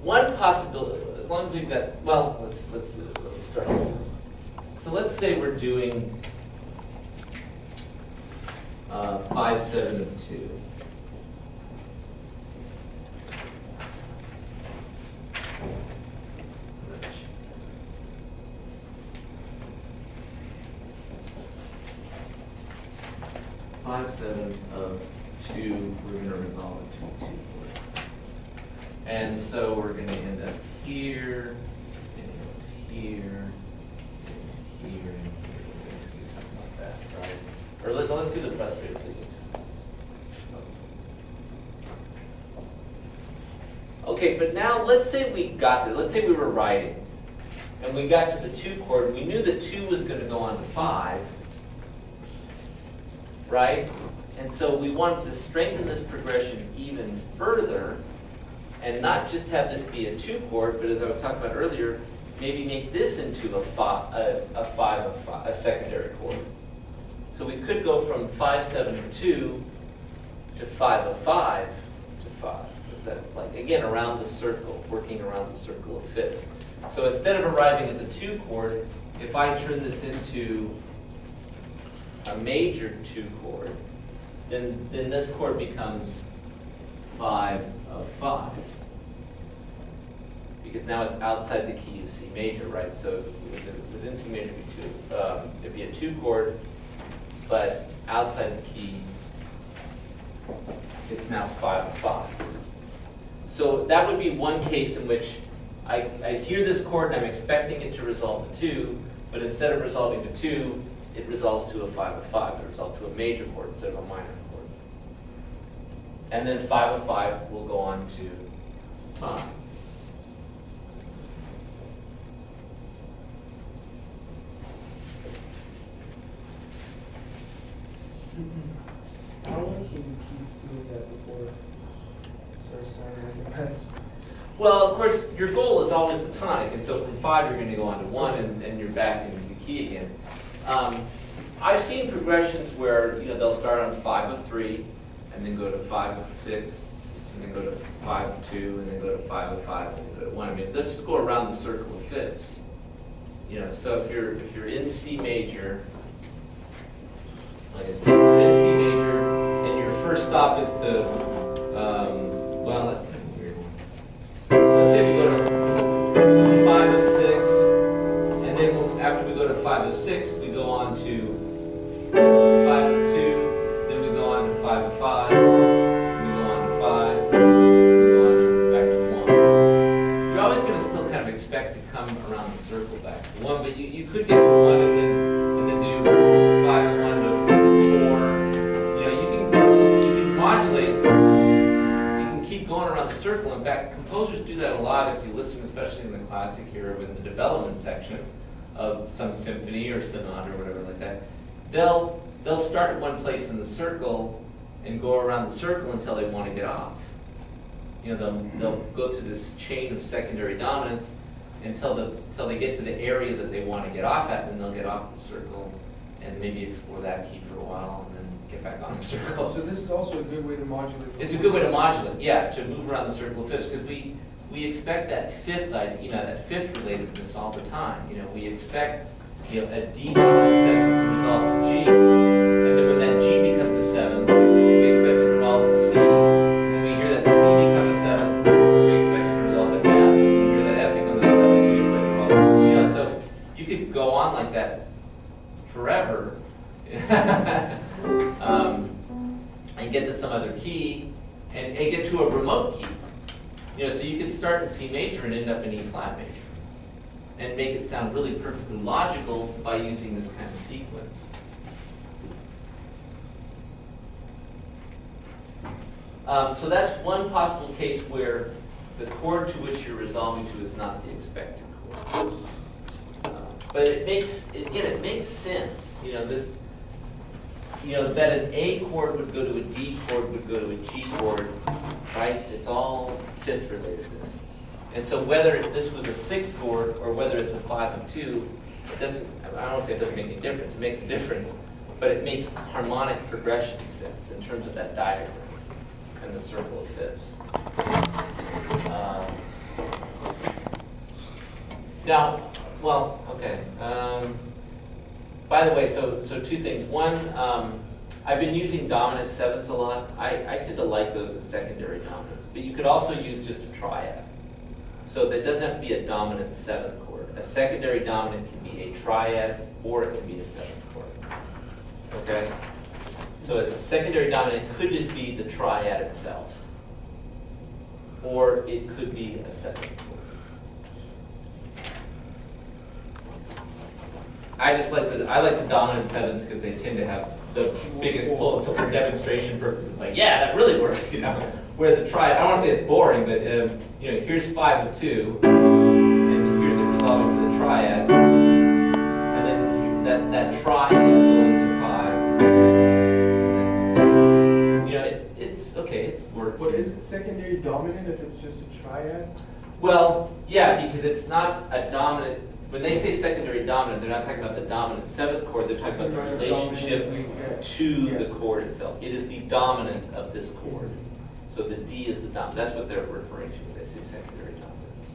one possibility, as long as we've got, well, let's do this. Let's start. So let's say we're doing 5, 7, and 2. Five, 7 of 2, we're going to resolve it to 2. And so we're going to end up here, and here, and here, and here. We're going to do something like that, right? Or let's do the frustrated leading. Okay, but now let's say we got there. Let's say we were writing, and we got to the 2 chord. We knew that 2 was going to go on to 5, right? And so we wanted to strengthen this progression even further, and not just have this be a 2 chord, but as I was talking about earlier, maybe make this into a 5 of 5, a secondary chord. So we could go from 5, 7 of 2 to 5 of 5 to 5. Is that like, again, around the circle, working around the circle of fifths. So instead of arriving at the 2 chord, if I turn this into a major 2 chord, then this chord becomes 5 of 5. Because now it's outside the key of C major, right? So if it was in C major, it'd be a 2 chord, but outside the key, it's now 5 of 5. So that would be one case in which I hear this chord and I'm expecting it to resolve to 2, but instead of resolving to 2, it resolves to a 5 of 5. It resolves to a major chord instead of a minor chord. And then 5 of 5 will go on to 5. How long can you keep doing that before it starts sounding like a mess? Well, of course, your goal is always the tonic, and so from 5 you're going to go on to 1, and you're back in the key again. I've seen progressions where they'll start on 5 of 3, and then go to 5 of 6, and then go to 5 of 2, and then go to 5 of 5, and then go to 1. I mean, they'll just go around the circle of fifths. So if you're in C major, like I said, if you're in C major, and your first stop is to, well, that's kind of a weird one. Let's say we go to 5 of 6, and then after we go to 5 of 6, we go on to 5 of 2, then we go on to 5 of 5, then we go on to 5, then we go on back to 1. You're always going to still kind of expect to come around the circle back to 1, but you could get to 1 and then do 5 and 1 to 4. You can modulate. You can keep going around the circle. In fact, composers do that a lot. If you listen, especially in the classic era, in the development section of some symphony or sonata or whatever like that, they'll start at one place in the circle and go around the circle until they want to get off. They'll go through this chain of secondary dominants until they get to the area that they want to get off at, and they'll get off the circle and maybe explore that key for a while and then get back on the circle. So this is also a good way to modulate. It's a good way to modulate, yeah, to move around the circle of fifths, because we expect that fifth, that fifth relatedness all the time. We expect, a D becomes a 7 to resolve to G, and then when that G becomes a 7, we expect it to resolve to C. When we hear that C become a 7, we expect it to resolve to F. When we hear that F become a 7, we expect it to resolve. So you could go on like that forever, and get to some other key, and get to a remote key. So you could start in C major and end up in E flat major, and make it sound really perfectly logical by using this kind of sequence. So that's one possible case where the chord to which you're resolving to is not the expected chord. But it makes sense. That an A chord would go to a D chord would go to a G chord, right? It's all fifth relatedness. And so whether this was a 6 chord or whether it's a 5 and 2, it doesn't, I don't want to say it doesn't make any difference. It makes a difference, but it makes harmonic progression sense in terms of that diagram and the circle of fifths. Now, well, okay. By the way, so two things. One, I've been using dominant sevenths a lot. I tend to like those as secondary dominants, but you could also use just a triad. So that doesn't have to be a dominant seventh chord. A secondary dominant can be a triad, or it can be a seventh chord. Okay? So a secondary dominant could just be the triad itself, or it could be a seventh chord. I like the dominant sevenths because they tend to have the biggest pull. And so for demonstration purposes, like, yeah, that really works, you know. Whereas a triad, I don't want to say it's boring, but you know, here's 5 of 2, and here's it resolving to the triad, and then that triad going to 5. You know, it's okay. It's works. What is it, secondary dominant if it's just a triad? Well, yeah, because it's not a dominant. When they say secondary dominant, they're not talking about the dominant seventh chord, they're talking about the relationship to the chord itself. It is the dominant of this chord. So the D is the dominant. That's what they're referring to when they say secondary dominance.